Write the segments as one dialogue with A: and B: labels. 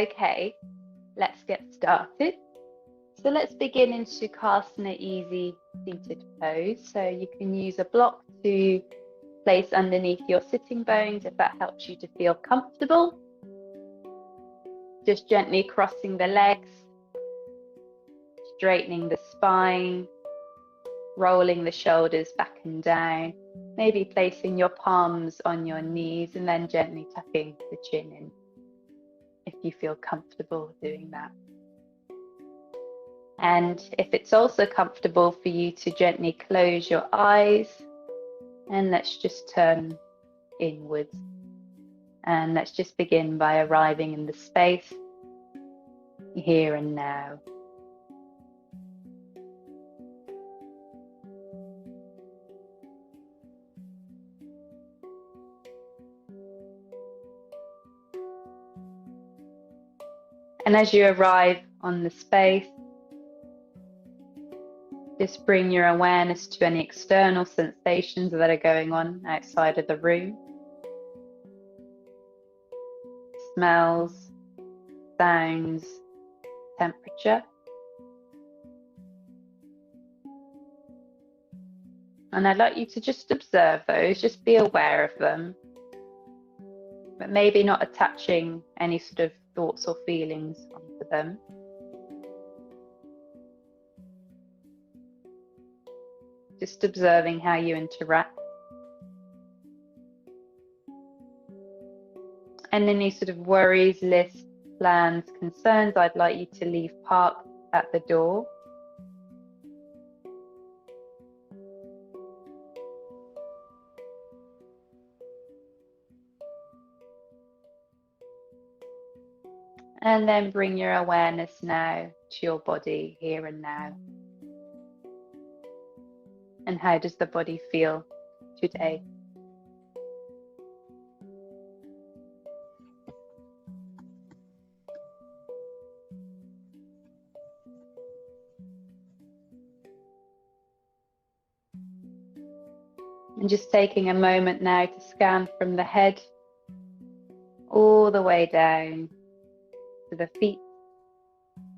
A: Okay, let's get started. So let's begin in Sukhasana, easy seated pose. So you can use a block to place underneath your sitting bones if that helps you to feel comfortable. Just gently crossing the legs, straightening the spine, rolling the shoulders back and down, maybe placing your palms on your knees and then gently tucking the chin in if you feel comfortable doing that. And if it's also comfortable for you to gently close your eyes, and let's just turn inwards. And let's just begin by arriving in the space here and now. And as you arrive on the space, just bring your awareness to any external sensations that are going on outside of the room. Smells, sounds, temperature. And I'd like you to just observe those, just be aware of them, but maybe not attaching any sort of thoughts or feelings onto them. Just observing how you interact. And any sort of worries, lists, plans, concerns, I'd like you to leave parked at the door. And then bring your awareness now to your body here and now. And how does the body feel today? And just taking a moment now to scan from the head all the way down to the feet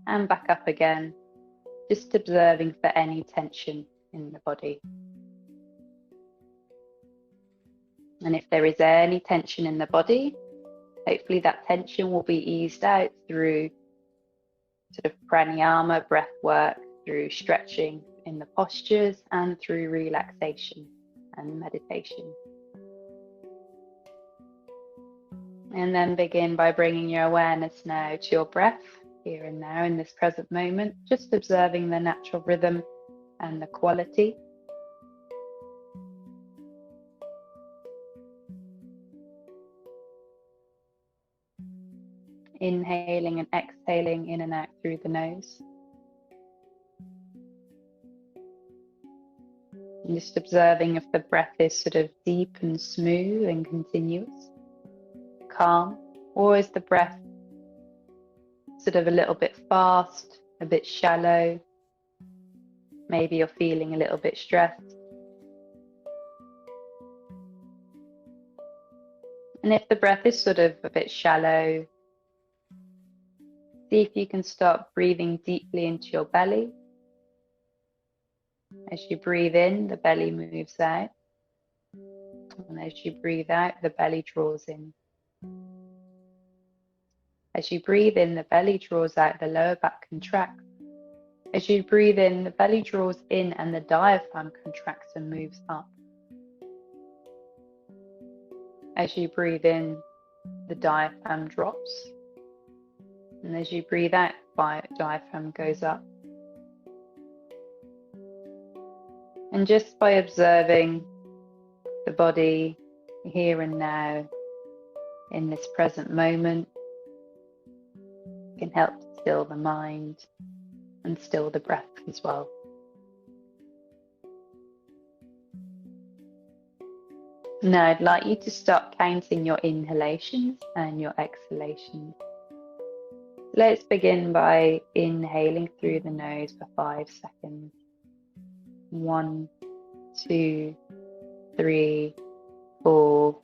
A: and back up again, just observing for any tension in the body. And if there is any tension in the body, hopefully that tension will be eased out through sort of pranayama, breath work, through stretching in the postures and through relaxation and meditation. And then begin by bringing your awareness now to your breath here and now in this present moment, just observing the natural rhythm and the quality. Inhaling and exhaling in and out through the nose. And just observing if the breath is sort of deep and smooth and continuous, calm, or is the breath sort of a little bit fast, a bit shallow? Maybe you're feeling a little bit stressed. And if the breath is sort of a bit shallow, see if you can start breathing deeply into your belly. As you breathe in, the belly moves out. And as you breathe out, the belly draws in. As you breathe in, the belly draws out, the lower back contracts. As you breathe in, the belly draws in and the diaphragm contracts and moves up. As you breathe in, the diaphragm drops. And as you breathe out, the diaphragm goes up. And just by observing the body here and now in this present moment, can help to still the mind and still the breath as well. Now I'd like you to start counting your inhalations and your exhalations. Let's begin by inhaling through the nose for 5 seconds. 1, 2, 3, 4,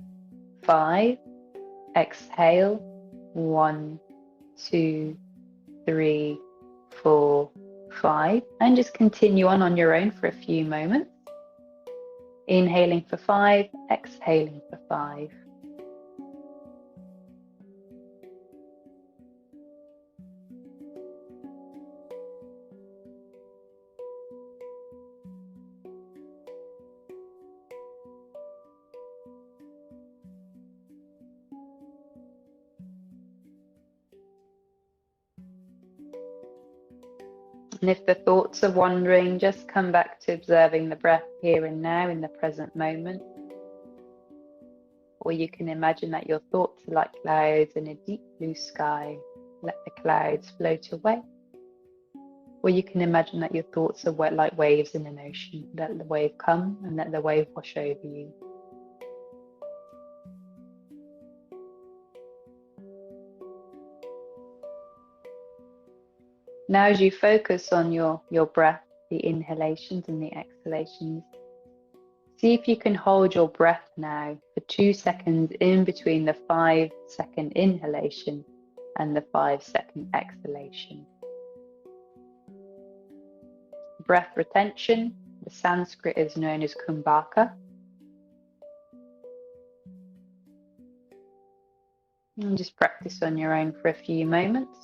A: 5. Exhale. 1, 2, 3, 4, 5, and just continue on your own for a few moments. Inhaling for 5, exhaling for 5. And if the thoughts are wandering, just come back to observing the breath here and now in the present moment. Or you can imagine that your thoughts are like clouds in a deep blue sky. Let the clouds float away. Or you can imagine that your thoughts are wet like waves in an ocean. Let the wave come and let the wave wash over you. Now as you focus on your breath, the inhalations and the exhalations, see if you can hold your breath now for 2 seconds in between the 5-second inhalation and the 5-second exhalation. Breath retention, the Sanskrit is known as kumbhaka. And just practice on your own for a few moments.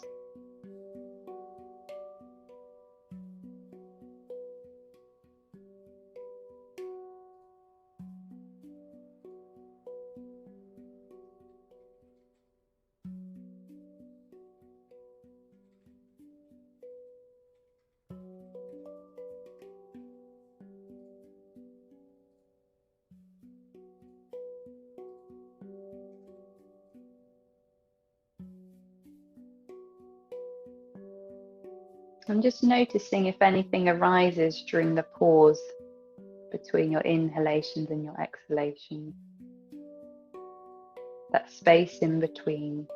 A: I'm just noticing if anything arises during the pause between your inhalations and your exhalations. That space in between.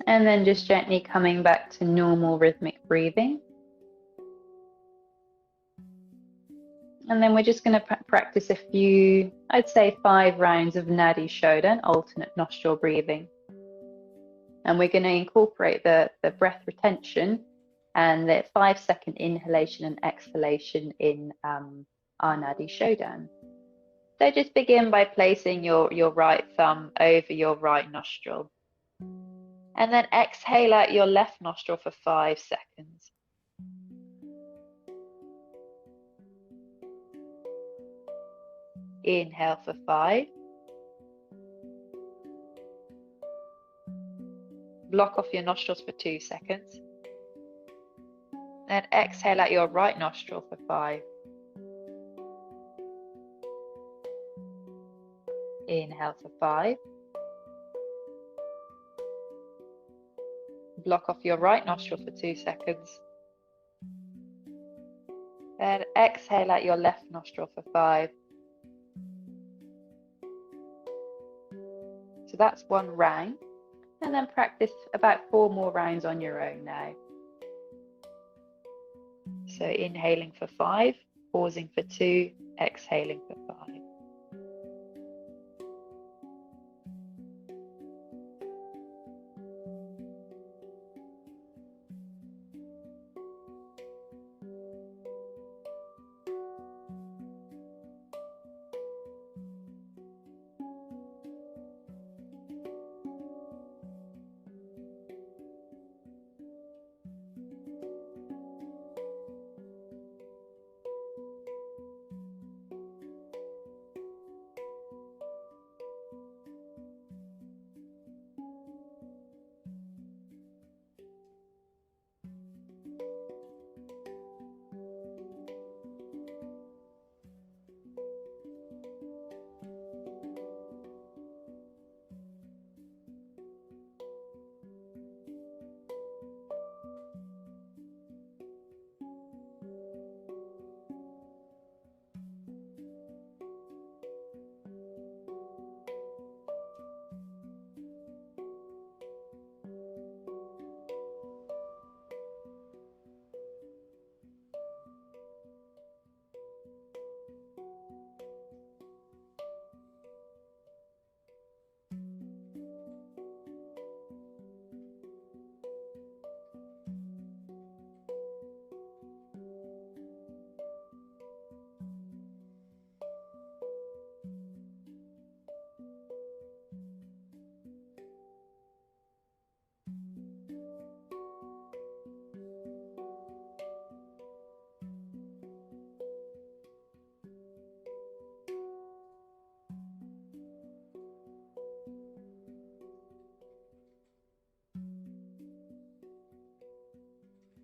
A: And then just gently coming back to normal rhythmic breathing. And then we're just going to practice a few, I'd say 5 rounds of nadi shoudan, alternate nostril breathing. And we're going to incorporate the breath retention and the 5-second inhalation and exhalation in our nadi shoudan. So just begin by placing your right thumb over your right nostril. And then exhale out your left nostril for 5 seconds. Inhale for 5. Block off your nostrils for 2 seconds. Then exhale out your right nostril for 5. Inhale for 5. Block off your right nostril for 2 seconds. Then exhale out your left nostril for 5. So that's 1 round. And then practice about 4 more rounds on your own now. So inhaling for 5, pausing for 2, exhaling for 5.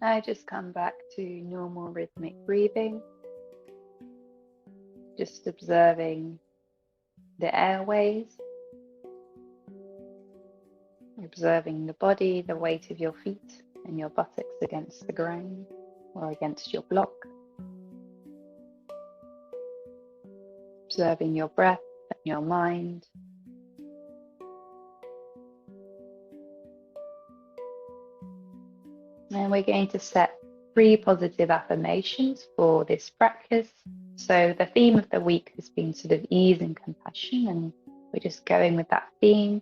A: Now just come back to normal rhythmic breathing, just observing the airways, observing the body, the weight of your feet and your buttocks against the ground or against your block, observing your breath and your mind. And we're going to set 3 positive affirmations for this practice. So the theme of the week has been sort of ease and compassion, and we're just going with that theme.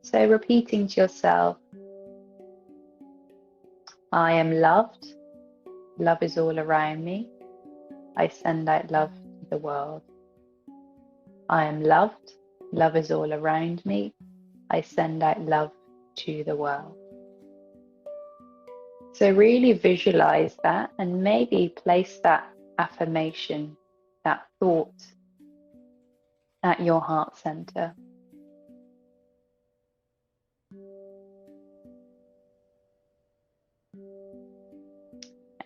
A: So repeating to yourself, I am loved. Love is all around me. I send out love to the world. I am loved. Love is all around me. I send out love to the world. So really visualize that and maybe place that affirmation, that thought at your heart center.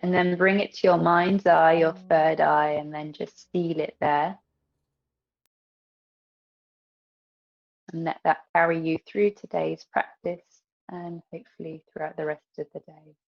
A: And then bring it to your mind's eye, your third eye, and then just seal it there. And let that carry you through today's practice and hopefully throughout the rest of the day.